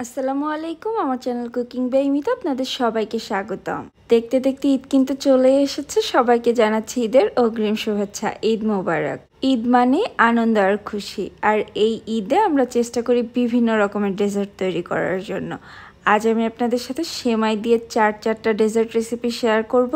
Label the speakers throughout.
Speaker 1: আসসালামু আলাইকুম। আমার চ্যানেল কুকিং বাই মিতা আপনাদের সবাইকে স্বাগতম। দেখতে দেখতে ঈদ কিন্তু চলে এসেছে। সবাইকে জানাচ্ছি ঈদের অগ্রিম শুভেচ্ছা। ঈদ মোবারক। ঈদ মানে আনন্দ আর খুশি। আর এই ঈদে আমরা চেষ্টা করি বিভিন্ন রকমের ডেজার্ট তৈরি করার জন্য। আজ আমি আপনাদের সাথে সেমাই দিয়ে চারটা ডেজার্ট রেসিপি শেয়ার করব,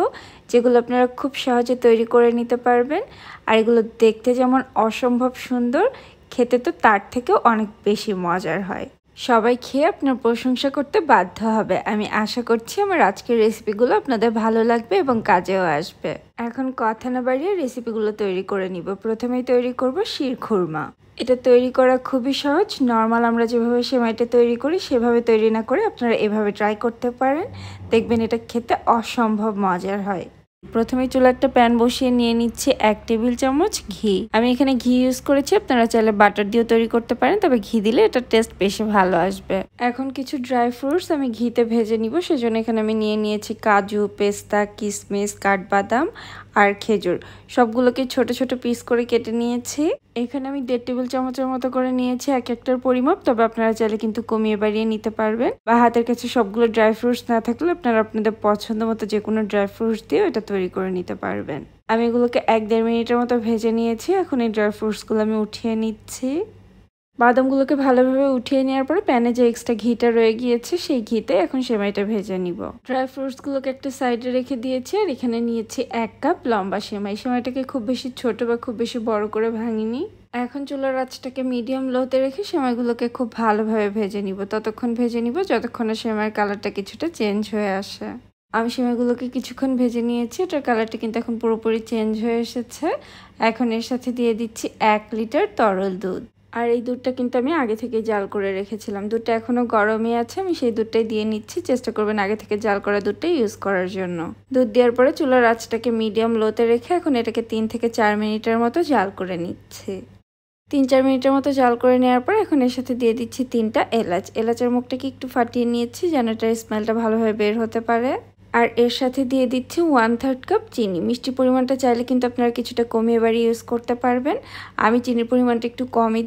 Speaker 1: যেগুলো আপনারা খুব সহজে তৈরি করে নিতে পারবেন। আর এগুলো দেখতে যেমন অসম্ভব সুন্দর, খেতে তো তার থেকেও অনেক বেশি মজার হয়। সবাই খেয়ে আপনার প্রশংসা করতে বাধ্য হবে। আমি আশা করছি আমার আজকের রেসিপিগুলো আপনাদের ভালো লাগবে এবং কাজেও আসবে। এখন কথা না বাড়িয়ে রেসিপিগুলো তৈরি করে নিব। প্রথমেই তৈরি করব শিরখুরমা। এটা তৈরি করা খুবই সহজ। নর্মাল আমরা যেভাবে সেমাইটা তৈরি করি সেভাবে তৈরি না করে আপনারা এভাবে ট্রাই করতে পারেন। দেখবেন এটা খেতে অসম্ভব মজার হয়। প্রথমে চুলা একটা প্যান বসিয়ে নিয়ে নিচ্ছি 1 টেবিল চামচ ঘি। আমি এখানে ঘি ইউজ করেছি, আপনারা চাইলে বাটার দিয়েও তৈরি করতে পারেন, তবে ঘি দিলে এটা টেস্ট বেশি ভালো আসবে। এখন কিছু ড্রাই ফ্রুটস আমি ঘিতে ভেজে নিব, সেজন্য এখানে আমি নিয়ে নিয়েছি কাজু, পেস্তা, কিশমিশ, কাঠবাদাম আর খেজুর। সবগুলোকে ছোট ছোট পিস করে কেটে নিয়েছি। এখানে আমি 1.5 টেবিল চামচের মতো করে নিয়েছি এক একটার পরিমাপ, তবে আপনারা চাইলে কিন্তু কমিয়ে বাড়িয়ে নিতে পারবেন। বা হাতের কাছে সবগুলো ড্রাই ফ্রুটস না থাকলে আপনারা আপনাদের পছন্দ মতো যে কোনো ড্রাই ফ্রুটস দিয়ে এটা তৈরি করে নিতে পারবেন। আমি এগুলোকে 1-1.5 মিনিটের মতো ভেজে নিয়েছি। এখন এই ড্রাই ফ্রুটসগুলো আমি উঠিয়ে নিচ্ছি। বাদামগুলোকে ভালোভাবে উঠিয়ে নেওয়ার পরে প্যানে যে এক্সট্রা ঘিটা রয়ে গিয়েছে সেই ঘিতে এখন সেমাইটা ভেজে নিব। ড্রাই ফ্রুটসগুলোকে একটা সাইডে রেখে দিয়েছি আর এখানে নিয়েছি 1 কাপ লম্বা সেমাই। সেমাইটাকে খুব বেশি ছোট বা খুব বেশি বড় করে ভাঙিনি। এখন চুলার আঁচটাকে মিডিয়াম লোতে রেখে সেমাইগুলোকে খুব ভালোভাবে ভেজে নিব। ততক্ষণ ভেজে নিব যতক্ষণ না সেমাইয়ের কালারটা কিছুটা চেঞ্জ হয়ে আসে। আমি সেমাইগুলোকে কিছুক্ষণ ভেজে নিয়েছি। এটার কালারটা কিন্তু এখন পুরোপুরি চেঞ্জ হয়ে এসেছে। এখন এর সাথে দিয়ে দিচ্ছি 1 লিটার তরল দুধ। আর এই দুধটা কিন্তু আমি আগে থেকে জাল করে রেখেছিলাম। দুধটা এখনও গরমই আছে, আমি সেই দুধটাই দিয়ে নিচ্ছি। চেষ্টা করবেন আগে থেকে জাল করা দুধটাই ইউজ করার জন্য। দুধ দেওয়ার পরে চুলার আঁচটাকে মিডিয়াম লোতে রেখে এখন এটাকে 3 থেকে 4 মিনিটের মতো জাল করে নিচ্ছি। 3-4 মিনিটের মতো জাল করে নেওয়ার পর এখন এর সাথে দিয়ে দিচ্ছি 3টা এলাচ। এলাচের মুখটাকে একটু ফাটিয়ে নিয়েছি যেন এটার স্মেলটা ভালোভাবে বের হতে পারে। আর এর সাথে দিয়ে দিচ্ছি 1/3 কাপ চিনি। মিষ্টির পরিমাণটা চাইলে কিন্তু আপনারা কিছুটা কমিয়ে বাড়িয়ে ইউজ করতে পারবেন। আমি চিনির পরিমাণটা একটু কমই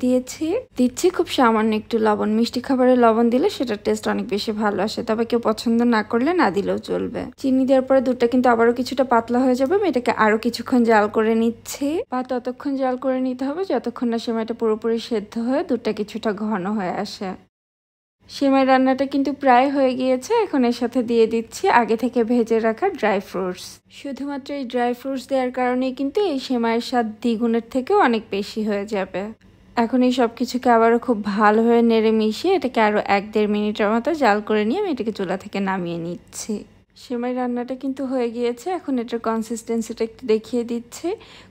Speaker 1: দিচ্ছি খুব সামান্য একটু লবণ। মিষ্টি খাবারে লবণ দিলে সেটার টেস্ট অনেক বেশি ভালো আসে, তবে কেউ পছন্দ না করলে না দিলেও চলবে। চিনি দেওয়ার পরে দুধটা কিন্তু আবারও কিছুটা পাতলা হয়ে যাবে। আমি এটাকে আরও কিছুক্ষণ জাল করে নিচ্ছি, বা ততক্ষণ জাল করে নিতে হবে যতক্ষণ না সেমাইটা পুরোপুরি সেদ্ধ হয়ে দুধটা কিছুটা ঘন হয়ে আসে। সেমাই রান্নাটা কিন্তু প্রায় হয়ে গিয়েছে। এখন এর সাথে দিয়ে দিচ্ছি আগে থেকে ভেজে রাখা ড্রাই ফ্রুটস। শুধুমাত্র এই ড্রাই ফ্রুটস দেওয়ার কারণেই কিন্তু এই সেমাইয়ের স্বাদ দ্বিগুণের থেকেও অনেক বেশি হয়ে যাবে। এখন এই সব কিছুকে আবারও খুব ভালোভাবে নেড়ে মিশিয়ে এটাকে আরও 1-1.5 মিনিটের মতো জাল করে নিয়ে আমি এটাকে চুলা থেকে নামিয়ে নিচ্ছি। সেমাই রান্নাটা কিন্তু হয়ে গিয়েছে। এখন এটার কনসিস্টেন্সিটা একটু দেখিয়ে দিচ্ছি।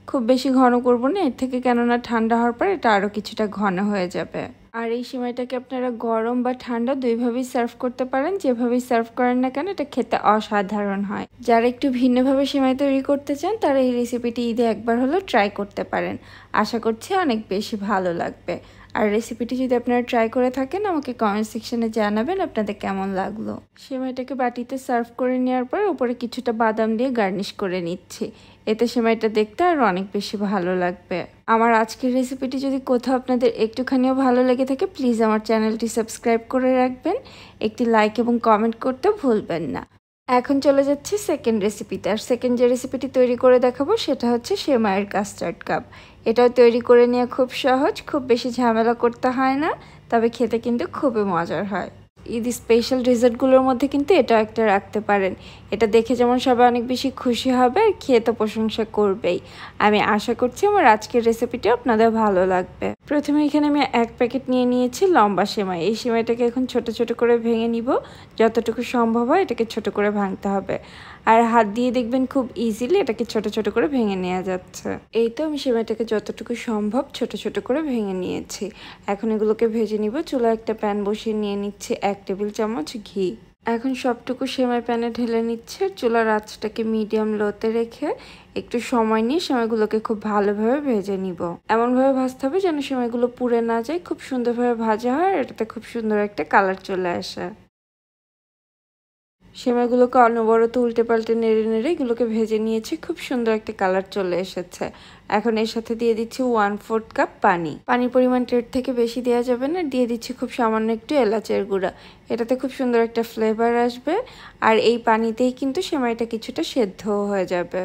Speaker 1: খুব বেশি ঘন করব না এর থেকে, কেননা ঠান্ডা হওয়ার পর এটা আরও কিছুটা ঘন হয়ে যাবে। আর এই সেমাইটাকে আপনারা গরম বা ঠান্ডা দুইভাবেই সার্ভ করতে পারেন। যেভাবেই সার্ভ করেন না কেন এটা খেতে অসাধারণ হয়। যারা একটু ভিন্নভাবে সেমাই তৈরি করতে চান তারা এই রেসিপিটি ঈদে একবার হলেও ট্রাই করতে পারেন। আশা করছি অনেক বেশি ভালো লাগবে। আর রেসিপিটি যদি আপনারা ট্রাই করে থাকেন আমাকে কমেন্ট সেকশনে জানাবেন আপনাদের কেমন লাগলো। সেমাইটাকে বাটিতে সার্ভ করে নেওয়ার পর উপরে কিছুটা বাদাম দিয়ে গার্নিশ করে নিচ্ছি। এতে সেমাইটা দেখতে আরও অনেক বেশি ভালো লাগবে। আমার আজকের রেসিপিটি যদি কোথাও আপনাদের একটুখানিও ভালো লেগে থাকে প্লিজ আমার চ্যানেলটি সাবস্ক্রাইব করে রাখবেন। একটি লাইক এবং কমেন্ট করতে ভুলবেন না। এখন চলে যাচ্ছি সেকেন্ড রেসিপিতে। আর সেকেন্ড যে রেসিপিটি তৈরি করে দেখাবো সেটা হচ্ছে সেমাইয়ের কাস্টার্ড কাপ। এটাও তৈরি করে নেওয়া খুব সহজ, খুব বেশি ঝামেলা করতে হয় না, তবে খেতে কিন্তু খুবই মজার হয়। ঈদ স্পেশাল ডেজার্টগুলোর মধ্যে কিন্তু এটাও একটা রাখতে পারেন। এটা দেখে যেমন সবাই অনেক বেশি খুশি হবে আর খেয়ে তো প্রশংসা করবেই। আমি আশা করছি আমার আজকের রেসিপিটি আপনাদের ভালো লাগবে। প্রথমে এখানে আমি 1 প্যাকেট নিয়ে নিয়েছি লম্বা সেমাই। এই সেমাইটাকে এখন ছোট ছোট করে ভেঙে নিব। যতটুকু সম্ভব হয় এটাকে ছোট করে ভাঙতে হবে। আর হাত দিয়ে দেখবেন খুব ইজিলি এটাকে ছোট ছোট করে ভেঙে নেওয়া যাচ্ছে। এই তো আমি সেমাইটাকে যতটুকু সম্ভব ছোট ছোট করে ভেঙে নিয়েছি। এখন এগুলোকে ভেজে নিব। চুলায় একটা প্যান বসিয়ে নিয়ে নিচ্ছে 1 টেবিল চামচ ঘি। এখন সবটুকু সেমাই প্যানে ঢেলে নিচ্ছে। চুলার আঁচটাকে মিডিয়াম লোতে রেখে একটু সময় নিয়ে সেমাইগুলোকে খুব ভালোভাবে ভেজে নিব। এমনভাবে ভাজতে হবে যেন সেমাইগুলো পুড়ে না যায়, খুব সুন্দরভাবে ভাজা হয় আর এটাতে খুব সুন্দর একটা কালার চলে আসে। সেমাইগুলোকে অনবরত উল্টে পাল্টে নেড়ে নেড়ে এগুলোকে ভেজে নিয়েছি। খুব সুন্দর একটা কালার চলে এসেছে। এখন এর সাথে দিয়ে দিচ্ছি 1/4 কাপ পানি। পানির পরিমাণটা এর থেকে বেশি দেওয়া যাবে না। দিয়ে দিচ্ছি খুব সামান্য একটু এলাচের গুঁড়া। এটাতে খুব সুন্দর একটা ফ্লেভার আসবে। আর এই পানিতেই কিন্তু সেমাইটা কিছুটা সেদ্ধ হয়ে যাবে।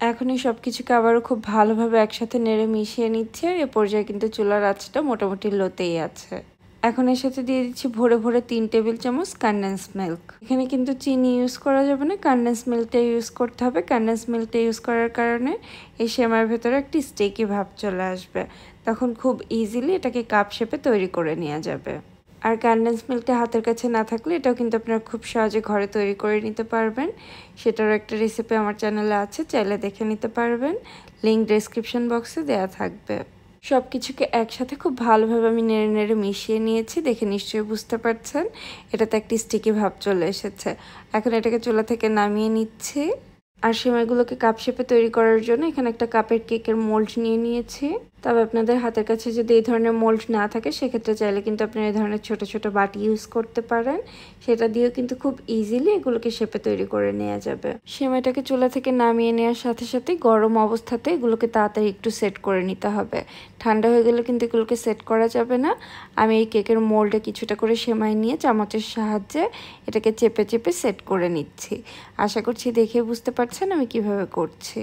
Speaker 1: এখন এই সব কিছুকে আবারও খুব ভালোভাবে একসাথে নেড়ে মিশিয়ে নিচ্ছি। আর এ পর্যায়ে কিন্তু চুলার আঁচটা মোটামুটি লোতেই আছে। এখন এর সাথে দিয়ে দিচ্ছি ভরে ভরে 3 টেবিল চামচ কনডেন্স মিল্ক। এখানে কিন্তু চিনি ইউজ করা যাবে না, কনডেন্স মিল্কটা ইউজ করতে হবে। কনডেন্স মিল্কটা ইউজ করার কারণে এই সেমাইয়ের ভেতরে একটি স্টেকি ভাব চলে আসবে। তখন খুব ইজিলি এটাকে কাপ শেপে তৈরি করে নেওয়া যাবে। আর কনডেন্স মিল্কটা হাতের কাছে না থাকলে এটাও কিন্তু আপনারা খুব সহজে ঘরে তৈরি করে নিতে পারবেন। সেটারও একটা রেসিপি আমার চ্যানেলে আছে, চাইলে দেখে নিতে পারবেন। লিঙ্ক ডেসক্রিপশন বক্সে দেওয়া থাকবে। সব কিছুকে একসাথে খুব ভালোভাবে আমি নেড়ে নেড়ে মিশিয়ে নিয়েছি। দেখে নিশ্চয়ই বুঝতে পারছেন এটাতে একটি স্টিকি ভাব চলে এসেছে। এখন এটাকে চুলা থেকে নামিয়ে নিচ্ছি। আর সেমাইগুলোকে কাপ শেপে তৈরি করার জন্য এখানে একটা কাপের কেকের মোল্ড নিয়ে নিয়েছি। তবে আপনাদের হাতের কাছে যদি এই ধরনের মোল্ড না থাকে সেক্ষেত্রে চাইলে কিন্তু আপনারা এই ধরনের ছোট ছোট বাটি ইউজ করতে পারেন। সেটা দিয়েও কিন্তু খুব ইজিলি এগুলোকে শেপে তৈরি করে নেওয়া যাবে। সেমাইটাকে চুলা থেকে নামিয়ে নেওয়ার সাথে সাথে গরম অবস্থাতে এগুলোকে তাড়াতাড়ি একটু সেট করে নিতে হবে। ঠান্ডা হয়ে গেলে কিন্তু এগুলোকে সেট করা যাবে না। আমি এই কেকের মোল্ডে কিছুটা করে সেমাই নিয়ে চামচের সাহায্যে এটাকে চেপে চেপে সেট করে নিচ্ছি। আশা করছি দেখে বুঝতে পারছেন আমি কিভাবে করছি।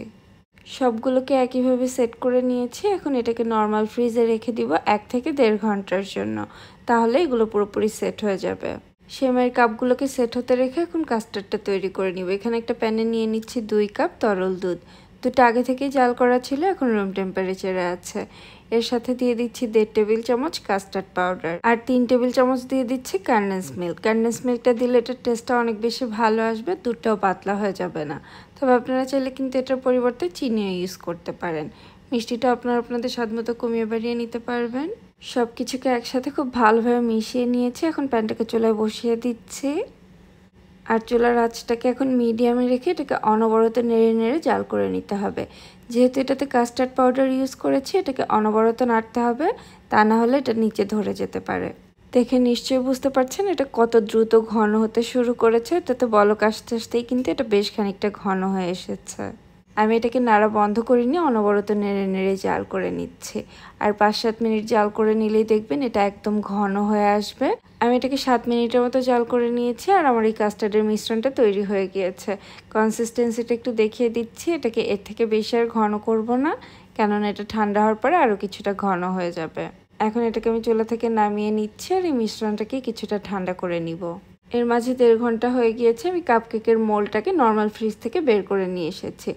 Speaker 1: সবগুলোকে একইভাবে সেট করে নিয়েছি। এখন এটাকে নর্মাল ফ্রিজে রেখে দিব 1 থেকে 1.5 ঘন্টার জন্য। তাহলে এগুলো পুরোপুরি সেট হয়ে যাবে। সেমাইয়ের কাপগুলোকে সেট হতে রেখে এখন কাস্টার্ডটা তৈরি করে নিব। এখানে একটা প্যানে নিয়ে নিচ্ছি 2 কাপ তরল দুধ। দুধটা আগে থেকেই জাল করা ছিল, এখন রুম টেম্পারেচারে আছে। এর সাথে দিয়ে দিচ্ছি 1.5 টেবিল চামচ কাস্টার্ড পাউডার আর 3 টেবিল চামচ দিয়ে দিচ্ছি কনডেন্স মিল্ক। কনডেন্স মিল্কটা দিলে এটার টেস্টটা অনেক বেশি ভালো আসবে, দুধটাও পাতলা হয়ে যাবে না। তবে আপনারা চাইলে কিন্তু এটার পরিবর্তে চিনিও ইউজ করতে পারেন। মিষ্টিটা আপনারা আপনাদের স্বাদ মতো কমিয়ে বাড়িয়ে নিতে পারবেন। সব কিছুকে একসাথে খুব ভালোভাবে মিশিয়ে নিয়েছি। এখন প্যানটাকে চুলায় বসিয়ে দিচ্ছি। আর চুলার আঁচটাকে এখন মিডিয়ামে রেখে এটাকে অনবরত নেড়ে নেড়ে জাল করে নিতে হবে। যেহেতু এটাতে কাস্টার্ড পাউডার ইউজ করেছি এটাকে অনবরত নাড়তে হবে, তা না হলে এটা নিচে ধরে যেতে পারে। দেখে নিশ্চয়ই বুঝতে পারছেন এটা কত দ্রুত ঘন হতে শুরু করেছে। এটাতে বলক আসতে আসতেই কিন্তু এটা বেশ খানিকটা ঘন হয়ে এসেছে। আমি এটাকে নাড়া বন্ধ করিনি, অনবরত নেড়ে নেড়ে জাল করে নিচ্ছি। আর 5-7 মিনিট জাল করে নিলেই দেখবেন এটা একদম ঘন হয়ে আসবে। আমি এটাকে 7 মিনিটের মতো জাল করে নিয়েছি আর আমার এই কাস্টার্ডের মিশ্রণটা তৈরি হয়ে গিয়েছে। কনসিস্টেন্সিটা একটু দেখিয়ে দিচ্ছি। এটাকে এর থেকে বেশি আর ঘন করব না, কেননা এটা ঠান্ডা হওয়ার পরে আরও কিছুটা ঘন হয়ে যাবে। এখন এটাকে আমি চুলা থেকে নামিয়ে নিচ্ছি আর এই মিশ্রণটাকে কিছুটা ঠান্ডা করে নিব। এর মাঝে 1.5 ঘন্টা হয়ে গিয়েছে। আমি কাপকেকের মোল্ডটাকে নর্মাল ফ্রিজ থেকে বের করে নিয়ে এসেছি।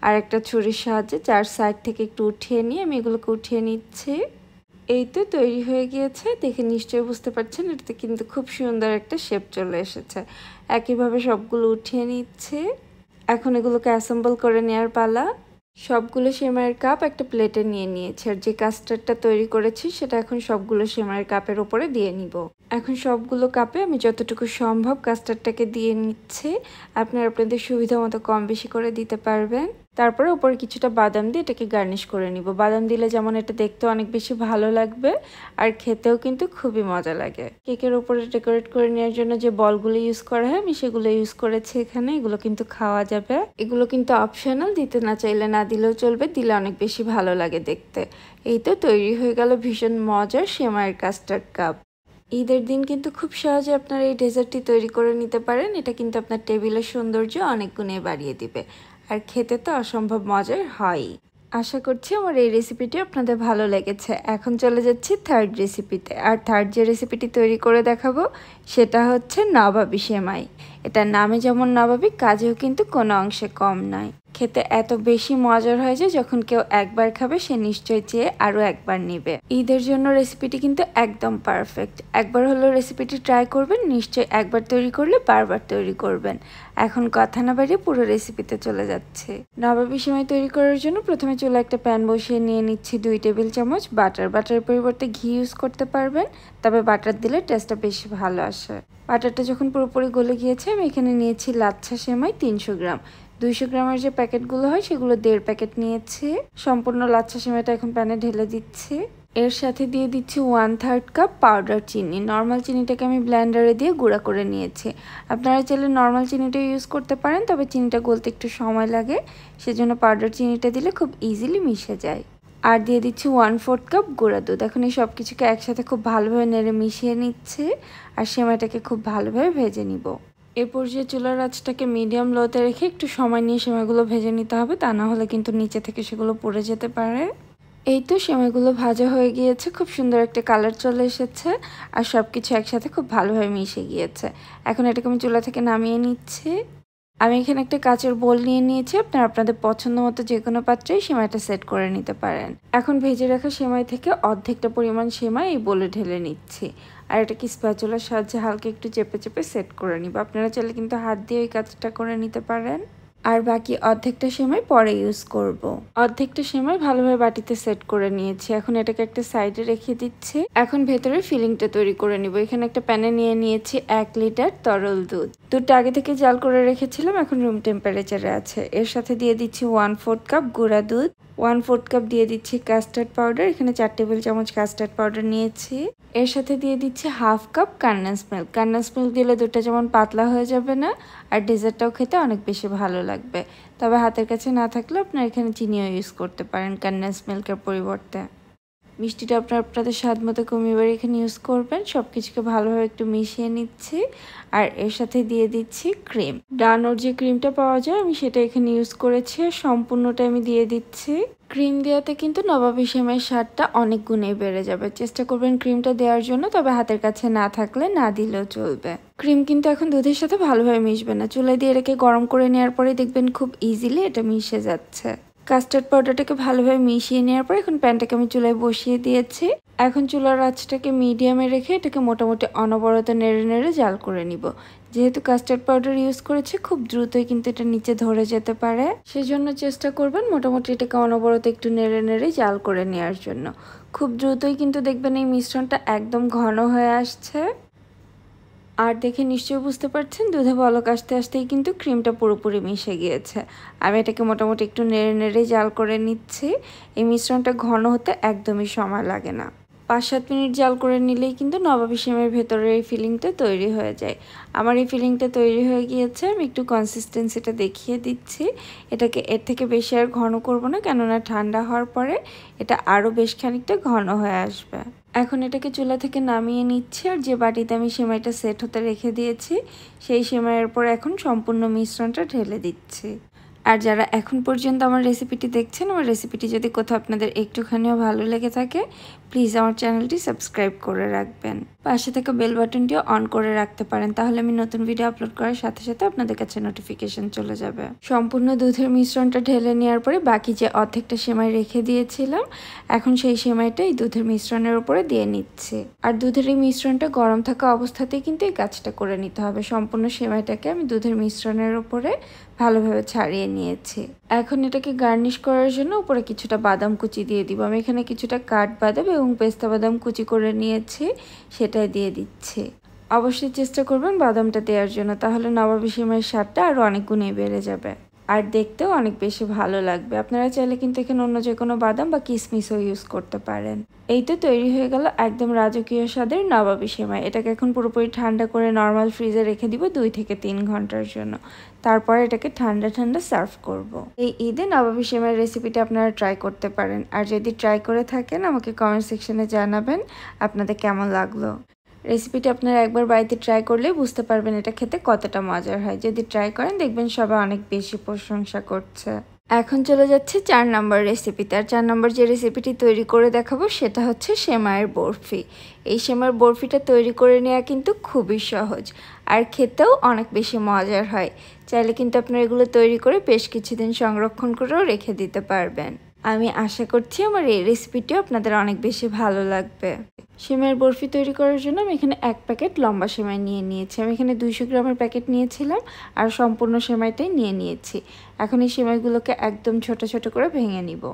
Speaker 1: আর একটা ছুরির সাহায্যে 4 সাইড থেকে একটু উঠিয়ে নিয়ে আমি এগুলোকে উঠিয়ে নিচ্ছি। এই তো তৈরি হয়ে গিয়েছে। দেখে নিশ্চয়ই বুঝতে পারছেন এটাতে কিন্তু খুব সুন্দর একটা শেপ চলে এসেছে। একইভাবে সবগুলো উঠিয়ে নিচ্ছে। এখন এগুলোকে অ্যাসেম্বল করে নেওয়ার পালা। সবগুলো সেমাইয়ের কাপ একটা প্লেটে নিয়ে নিয়েছি আর যে কাস্টার্ডটা তৈরি করেছি সেটা এখন সবগুলো সেমাইয়ের কাপের উপরে দিয়ে নিব। এখন সবগুলো কাপে আমি যতটুকু সম্ভব কাস্টার্ডটাকে দিয়ে নিচ্ছি। আপনারা আপনাদের সুবিধা মতো কম বেশি করে দিতে পারবেন। তারপরে উপরে কিছুটা বাদাম দিয়ে এটাকে গার্নিশ করে নিব। বাদাম দিলে যেমন এটা দেখতে অনেক বেশি ভালো লাগবে আর খেতেও কিন্তু খুবই মজা লাগে। কেকের উপরে ডেকোরেট করে নেওয়ার জন্য যে বলগুলো ইউজ করা হয় আমি সেগুলো ইউজ করেছি এখানে। এগুলো কিন্তু খাওয়া যাবে, এগুলো কিন্তু অপশনাল, দিতে না চাইলে না দিলেও চলবে, দিলে অনেক বেশি ভালো লাগে দেখতে। এই তো তৈরি হয়ে গেল ভীষণ মজার সেমাইয়ের কাস্টার্ড কাপ। ঈদের দিন কিন্তু খুব সহজে আপনারা এই ডেজার্টটি তৈরি করে নিতে পারেন। এটা কিন্তু আপনার টেবিলের সৌন্দর্য অনেক গুণে বাড়িয়ে দিবে আর খেতে তো অসম্ভব মজার হয়ই। আশা করছি আমার এই রেসিপিটি আপনাদের ভালো লেগেছে। এখন চলে যাচ্ছি থার্ড রেসিপিতে। আর থার্ড যে রেসিপিটি তৈরি করে দেখাবো সেটা হচ্ছে নবাবী সেমাই। এটার নামে যেমন নবাবী, কাজেও কিন্তু কোনো অংশে কম নয়। খেতে এত বেশি মজার হয় যে যখন কেউ একবার খাবে সে নিশ্চয়ই চেয়ে আরও একবার নেবে। ঈদের জন্য রেসিপিটি কিন্তু একদম পারফেক্ট। একবার হলেও রেসিপিটি ট্রাই করবেন, নিশ্চয়ই একবার তৈরি করলে বারবার তৈরি করবেন। এখন কথা না বাড়িয়ে পুরো রেসিপিতে চলে যাচ্ছে। নবাবী সেমাই তৈরি করার জন্য প্রথমে চুলা একটা প্যান বসিয়ে নিয়ে নিচ্ছি 2 টেবিল চামচ বাটার। বাটারের পরিবর্তে ঘি ইউজ করতে পারবেন, তবে বাটার দিলে টেস্টটা বেশি ভালো আসে। বাটারটা যখন পুরোপুরি গলে গিয়েছে আমি এখানে নিয়েছি লাচ্ছা সেমাই 300 গ্রাম। 200 গ্রামের যে প্যাকেটগুলো হয় সেগুলো 1.5 প্যাকেট নিয়েছি। সম্পূর্ণ লাচ্ছা সেমাইটা এখন প্যানে ঢেলে দিচ্ছি। এর সাথে দিয়ে দিচ্ছি 1/3 কাপ পাউডার চিনি। নর্মাল চিনিটাকে আমি ব্লেন্ডারে দিয়ে গুঁড়া করে নিয়েছি। আপনারা চাইলে নর্মাল চিনিটা ইউজ করতে পারেন, তবে চিনিটা গলতে একটু সময় লাগে, সেজন্য পাউডার চিনিটা দিলে খুব ইজিলি মিশে যায়। আর দিয়ে দিচ্ছি 1/4 কাপ গুঁড়া দুধ। এখন এই সব কিছুকে একসাথে খুব ভালোভাবে নেড়ে মিশিয়ে নিচ্ছে আর সেমাইটাকে খুব ভালোভাবে ভেজে নিব। এ পর্যায়ে চুলার আঁচটাকে মিডিয়াম লোতে রেখে একটু সময় নিয়ে সেমাইগুলো ভেজে নিতে হবে, তা না হলে কিন্তু নিচে থেকে সেগুলো পুড়ে যেতে পারে। এই তো সেমাইগুলো ভাজা হয়ে গিয়েছে, খুব সুন্দর একটা কালার চলে এসেছে আর সব কিছু একসাথে খুব ভালোভাবে মিশে গিয়েছে। এখন এটাকে আমি চুলা থেকে নামিয়ে নিচ্ছি। আমি এখানে একটা কাচের বোল নিয়ে নিয়েছি, আপনারা আপনাদের পছন্দ মতো যে কোনো পাত্রেই সেমাইটা সেট করে নিতে পারেন। এখন ভেজে রাখা সেমাই থেকে অর্ধেকটা পরিমাণ সেমাই এই বোলে ঢেলে নিচ্ছি আর এটাকে স্প্যাচুলার সাহায্যে হালকা একটু চেপে চেপে সেট করে নিব। আপনারা চাইলে কিন্তু হাত দিয়ে ওই কাজটা করে নিতে পারেন। আর বাকি অর্ধেকটা সেমাই পরে ইউজ করব। অর্ধেকটা সেমাই ভালোভাবে বাটিতে সেট করে নিয়েছি। এখন এটাকে একটা সাইডে রেখে দিচ্ছি। এখন ভেতরে ফিলিংটা তৈরি করে নিব। এখানে একটা প্যানে নিয়ে নিয়েছি 1 লিটার তরল দুধ। দুধটা আগে থেকে জাল করে রেখেছিলাম, এখন রুম টেম্পারেচারে আছে। এর সাথে দিয়ে দিচ্ছি 1/4 কাপ গুঁড়া দুধ, 1/4 কাপ দিয়ে দিচ্ছি কাস্টার্ড পাউডার। এখানে 4 টেবিল চামচ কাস্টার্ড পাউডার নিয়েছি। এর সাথে দিয়ে দিচ্ছি 1/2 cup condense milk. Condense milk দিলে দুধটা যেমন পাতলা হয়ে যাবে না আর ডেজার্টটাও খেতে অনেক বেশি ভালো লাগবে। তবে হাতের কাছে না থাকলে আপনারা এখানে চিনিও ইউজ করতে পারেন কনডেন্স মিল্কের পরিবর্তে। মিষ্টিটা আপনাদের স্বাদ মতো কমিয়ে বাড়িয়ে এখানে ইউজ করবেন। সব কিছুকে ভালোভাবে একটু মিশিয়ে নিচ্ছি আর এর সাথে দিয়ে দিচ্ছি ক্রিম। ডানোর যে ক্রিমটা পাওয়া যায় আমি সেটা এখানে ইউজ করেছি আর সম্পূর্ণটা আমি দিয়ে দিচ্ছি। ক্রিম দেওয়াতে কিন্তু নবাবী সেমাইয়ের স্বাদটা অনেক গুণেই বেড়ে যাবে। চেষ্টা করবেন ক্রিমটা দেওয়ার জন্য, তবে হাতের কাছে না থাকলে না দিলেও চলবে। ক্রিম কিন্তু এখন দুধের সাথে ভালোভাবে মিশবে না। চুলায় দিয়ে এটাকে গরম করে নেওয়ার পরে দেখবেন খুব ইজিলি এটা মিশে যাচ্ছে। কাস্টার্ড পাউডারটাকে ভালোভাবে মিশিয়ে নেওয়ার পর এখন প্যানটাকে আমি চুলায় বসিয়ে দিয়েছি। এখন চুলার আঁচটাকে মিডিয়ামে রেখে এটাকে মোটামুটি অনবরত নেড়ে নেড়ে জাল করে নিব। যেহেতু কাস্টার্ড পাউডার ইউজ করেছি খুব দ্রুতই কিন্তু এটা নিচে ধরে যেতে পারে, সেজন্য চেষ্টা করবেন মোটামুটি এটাকে অনবরত একটু নেড়ে নেড়ে জাল করে নেওয়ার জন্য। খুব দ্রুতই কিন্তু দেখবেন এই মিশ্রণটা একদম ঘন হয়ে আসছে। আর দেখে নিশ্চয়ই বুঝতে পারছেন দুধে বলক আসতে আসতেই কিন্তু ক্রিমটা পুরোপুরি মিশে গিয়েছে। আমি এটাকে মোটামুটি একটু নেড়ে নেড়ে জাল করে নিচ্ছি। এই মিশ্রণটা ঘন হতে একদমই সময় লাগে না। 5-7 মিনিট জাল করে নিলেই কিন্তু নবাবী সেমাইয়ের ভেতরের এই ফিলিংটা তৈরি হয়ে যায়। আমার এই ফিলিংটা তৈরি হয়ে গিয়েছে। আমি একটু কনসিস্টেন্সিটা দেখিয়ে দিচ্ছি। এটাকে এর থেকে বেশি আর ঘন করব না, কেননা ঠান্ডা হওয়ার পরে এটা আরও বেশ খানিকটা ঘন হয়ে আসবে। এখন এটাকে চুলা থেকে নামিয়ে নিচ্ছি আর যে বাটিতে আমি সেমাইটা সেট হতে রেখে দিয়েছি সেই সেমাইয়ের উপর এখন সম্পূর্ণ মিশ্রণটা ঢেলে দিচ্ছি। আর যারা এখন পর্যন্ত আমার রেসিপিটি দেখছেন, আমার রেসিপিটি যদি কোথাও আপনাদের একটুখানিও ভালো লেগে থাকে প্লিজ আমার চ্যানেলটি সাবস্ক্রাইব করে রাখবেন। পাশে থাকা বেল বাটনটিও অন করে রাখতে পারেন, তাহলে আমি নতুন ভিডিও আপলোড করার সাথে সাথে আপনাদের কাছে নোটিফিকেশন চলে যাবে। সম্পূর্ণ দুধের মিশ্রণটা ঢেলে নেওয়ার পরে বাকি যে অর্ধেকটা সেমাই রেখে দিয়েছিলাম এখন সেই সেমাইটা এই দুধের মিশ্রণের উপরে দিয়ে নিচ্ছি। আর দুধের এই মিশ্রণটা গরম থাকা অবস্থাতেই কিন্তু এই কাজটা করে নিতে হবে। সম্পূর্ণ সেমাইটাকে আমি দুধের মিশ্রণের উপরে ভালোভাবে ছাড়িয়ে নিয়েছি। এখন এটাকে গার্নিশ করার জন্য উপরে কিছুটা বাদাম কুচি দিয়ে দিব। আমি এখানে কিছুটা কাঠবাদাম এবং পেস্তা বাদাম কুচি করে নিয়েছি, সেটাই দিয়ে দিচ্ছি। অবশ্যই চেষ্টা করবেন বাদামটা দেওয়ার জন্য, তাহলে নবাবী সেমাইয়ের স্বাদটা আরও অনেক গুণেই বেড়ে যাবে আর দেখতেও অনেক বেশি ভালো লাগবে। আপনারা চাইলে কিন্তু এখানে অন্য যে কোনো বাদাম বা কিশমিশও ইউজ করতে পারেন। এই তো তৈরি হয়ে গেল একদম রাজকীয় স্বাদের নবাবী সেমাই। এটাকে এখন পুরোপুরি ঠান্ডা করে নর্মাল ফ্রিজে রেখে দিব 2 থেকে 3 ঘন্টার জন্য। তারপর এটাকে ঠান্ডা ঠান্ডা সার্ভ করব। এই ঈদে নবাবী সেমাইয়ের রেসিপিটা আপনারা ট্রাই করতে পারেন। আর যদি ট্রাই করে থাকেন আমাকে কমেন্ট সেকশনে জানাবেন আপনাদের কেমন লাগলো। রেসিপিটা আপনারা একবার বাড়িতে ট্রাই করলে বুঝতে পারবেন এটা খেতে কতটা মজার হয়। যদি ট্রাই করেন দেখবেন সবাই অনেক বেশি প্রশংসা করছে। এখন চলে যাচ্ছে 4 নম্বর রেসিপিতে। আর 4 নম্বর যে রেসিপিটি তৈরি করে দেখাবো সেটা হচ্ছে সেমাইয়ের বরফি। এই সেমাইয়ের বরফিটা তৈরি করে নেওয়া কিন্তু খুবই সহজ আর খেতেও অনেক বেশি মজার হয়। চাইলে কিন্তু আপনারা এগুলো তৈরি করে বেশ কিছুদিন সংরক্ষণ করেও রেখে দিতে পারবেন। আমি আশা করছি আমার এই রেসিপিটিও আপনাদের অনেক বেশি ভালো লাগবে। সেমাইয়ের বরফি তৈরি করার জন্য আমি এখানে 1 প্যাকেট লম্বা সেমাই নিয়ে নিয়েছি। আমি এখানে 200 গ্রামের প্যাকেট নিয়েছিলাম আর সম্পূর্ণ সেমাইটাই নিয়ে নিয়েছি। এখন এই সেমাইগুলোকে একদম ছোট ছোট করে ভেঙে নিব।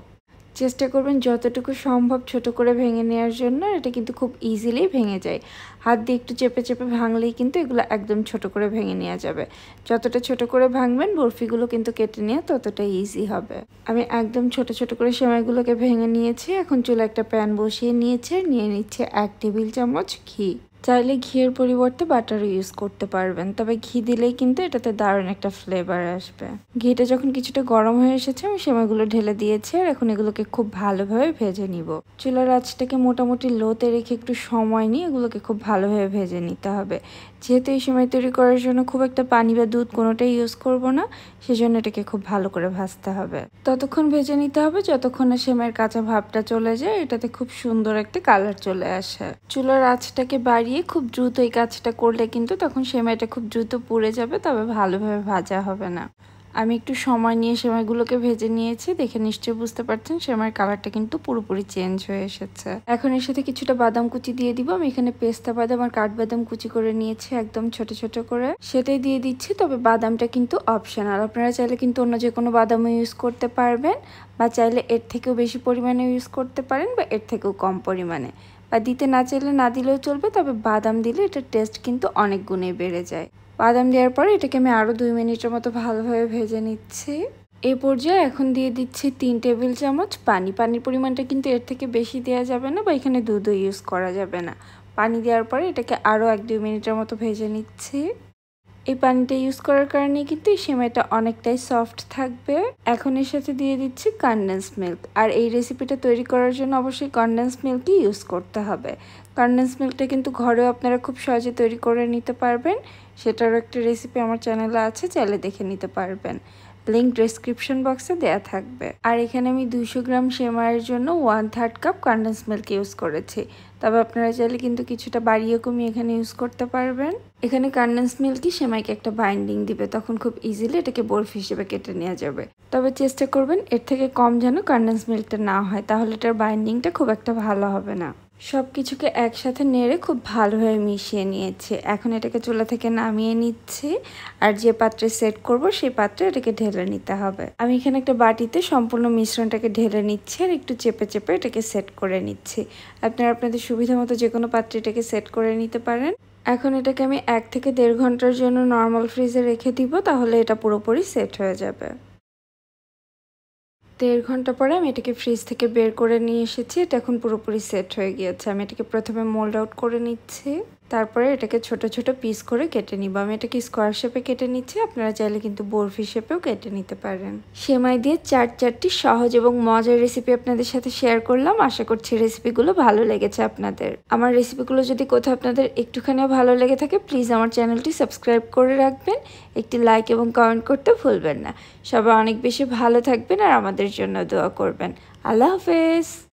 Speaker 1: চেষ্টা করবেন যতটুকু সম্ভব ছোট করে ভেঙে নেওয়ার জন্য। এটা কিন্তু খুব ইজিলি ভেঙে যায়, হাত দিয়ে একটু চেপে চেপে ভাঙলেই কিন্তু এগুলো একদম ছোট করে ভেঙে নেওয়া যাবে। যতটা ছোট করে ভাঙবেন বরফিগুলো কিন্তু কেটে নেওয়া ততটা ইজি হবে। আমি একদম ছোট ছোট করে সেমাইগুলোকে ভেঙে নিয়েছি। এখন চুলা একটা প্যান বসিয়ে নিয়েছি, নিয়ে নিচ্ছে 1 টেবিল চামচ ঘি। চাইলে ঘিয়ের পরিবর্তে বাটারও ইউজ করতে পারবেন, তবে ঘি দিলেই কিন্তু এটাতে দারুণ একটা ফ্লেভার আসবে। ঘিটা যখন কিছুটা গরম হয়ে এসেছে আমি সেমাইগুলো ঢেলে দিয়েছি, আর এখন এগুলোকে খুব ভালোভাবে ভেজে নিব। চুলার আঁচটাকে মোটামুটি লোতে রেখে একটু সময় নিয়ে এগুলোকে খুব ভালোভাবে ভেজে নিতে হবে। যেহেতু এই সেমাই তৈরি করার জন্য খুব একটা পানি বা দুধ কোনোটাই ইউজ করব না, সেজন্য এটাকে খুব ভালো করে ভাজতে হবে। ততক্ষণ ভেজে নিতে হবে যতক্ষণ না সেমাইয়ের কাঁচা ভাবটা চলে যায়, এটাতে খুব সুন্দর একটা কালার চলে আসে। চুলার আঁচটাকে বাড়িয়ে খুব দ্রুত এই কাজটা করলে কিন্তু তখন সেমাইটা খুব দ্রুত পুড়ে যাবে, তবে ভালোভাবে ভাজা হবে না। আমি একটু সময় নিয়ে সেমাইগুলোকে ভেজে নিয়েছি, দেখে নিশ্চয়ই বুঝতে পারছেন সেমাইয়ের কালারটা কিন্তু পুরোপুরি চেঞ্জ হয়ে এসেছে। এখন এর সাথে কিছুটা বাদাম কুচি দিয়ে দিব। আমি এখানে পেস্তা বাদাম আর কাঠবাদাম কুচি করে নিয়েছি একদম ছোট ছোট করে, সেটাই দিয়ে দিচ্ছি। তবে বাদামটা কিন্তু অপশনাল, আপনারা চাইলে কিন্তু অন্য যে কোনো বাদামও ইউজ করতে পারবেন, বা চাইলে এর থেকেও বেশি পরিমাণে ইউজ করতে পারেন বা এর থেকেও কম পরিমাণে, বা দিতে না চাইলে না দিলেও চলবে। তবে বাদাম দিলে এটার টেস্ট কিন্তু অনেক গুণে বেড়ে যায়। বাদাম দেওয়ার পরে এটাকে আমি আরও 2 মিনিটের মতো ভালোভাবে ভেজে নিচ্ছি। এই পর্যায়ে এখন দিয়ে দিচ্ছি 3 টেবিল চামচ পানি। পানির পরিমাণটা কিন্তু এর থেকে বেশি দেওয়া যাবে না, বা এখানে দুধও ইউজ করা যাবে না। পানি দেওয়ার পরে এটাকে আরও 1-2 মিনিটের মতো ভেজে নিচ্ছি। এই পানিটা ইউজ করার কারণে কিন্তু এই সেমাইটা অনেকটাই সফট থাকবে। এখন এর সাথে দিয়ে দিচ্ছি কনডেন্স মিল্ক, আর এই রেসিপিটা তৈরি করার জন্য অবশ্যই কনডেন্স মিল্কই ইউজ করতে হবে। কনডেন্স মিল্কটা কিন্তু ঘরেও আপনারা খুব সহজে তৈরি করে নিতে পারবেন, সেটারও একটা রেসিপি আমার চ্যানেলে আছে, চাইলে দেখে নিতে পারবেন। লিঙ্ক ডেসক্রিপশন বক্সে দেয়া থাকবে। আর এখানে আমি 200 গ্রাম সেমাইয়ের জন্য 1/3 কাপ কনডেন্স মিল্ক ইউজ করেছি, তবে আপনারা চাইলে কিন্তু কিছুটা বাড়িয়ে কমিয়ে এখানে ইউজ করতে পারবেন। এখানে কনডেন্স মিল্কই সেমাইকে একটা বাইন্ডিং দিবে, তখন খুব ইজিলি এটাকে বরফি হিসেবে কেটে নেওয়া যাবে। তবে চেষ্টা করবেন এর থেকে কম যেন কনডেন্স মিল্কটা না হয়, তাহলে এটার বাইন্ডিংটা খুব একটা ভালো হবে না। সব কিছুকে একসাথে নেড়ে খুব ভালোভাবে মিশিয়ে নিয়েছি। এখন এটাকে চুলা থেকে নামিয়ে নিচ্ছি, আর যে পাত্রে সেট করব সেই পাত্রে এটাকে ঢেলে নিতে হবে। আমি এখানে একটা বাটিতে সম্পূর্ণ মিশ্রণটাকে ঢেলে নিচ্ছি, আর একটু চেপে চেপে এটাকে সেট করে নিচ্ছি। আপনারা আপনাদের সুবিধা মতো যে কোনো পাত্রে এটাকে সেট করে নিতে পারেন। এখন এটাকে আমি 1 থেকে 1.5 ঘন্টার জন্য নর্মাল ফ্রিজে রেখে দিব, তাহলে এটা পুরোপুরি সেট হয়ে যাবে। 1.5 ঘন্টা পরে আমি এটাকে ফ্রিজ থেকে বের করে নিয়ে এসেছি। এটা এখন পুরোপুরি সেট হয়ে গিয়েছে। আমি এটাকে প্রথমে মোল্ড আউট করে নিচ্ছি, তারপরে এটাকে ছোট ছোট পিস করে কেটে নিব। আমি এটাকে স্কোয়ার শেপে কেটে নিচ্ছি, আপনারা চাইলে কিন্তু বরফি শেপেও কেটে নিতে পারেন। সেমাই দিয়ে 4টি সহজ এবং মজার রেসিপি আপনাদের সাথে শেয়ার করলাম। আশা করছি রেসিপিগুলো ভালো লেগেছে আপনাদের। আমার রেসিপিগুলো যদি কোথাও আপনাদের একটুখানিও ভালো লেগে থাকে, প্লিজ আমার চ্যানেলটি সাবস্ক্রাইব করে রাখবেন, একটি লাইক এবং কমেন্ট করতে ভুলবেন না। সবাই অনেক বেশি ভালো থাকবেন আর আমাদের জন্য দোয়া করবেন। আল্লাহ হাফেজ।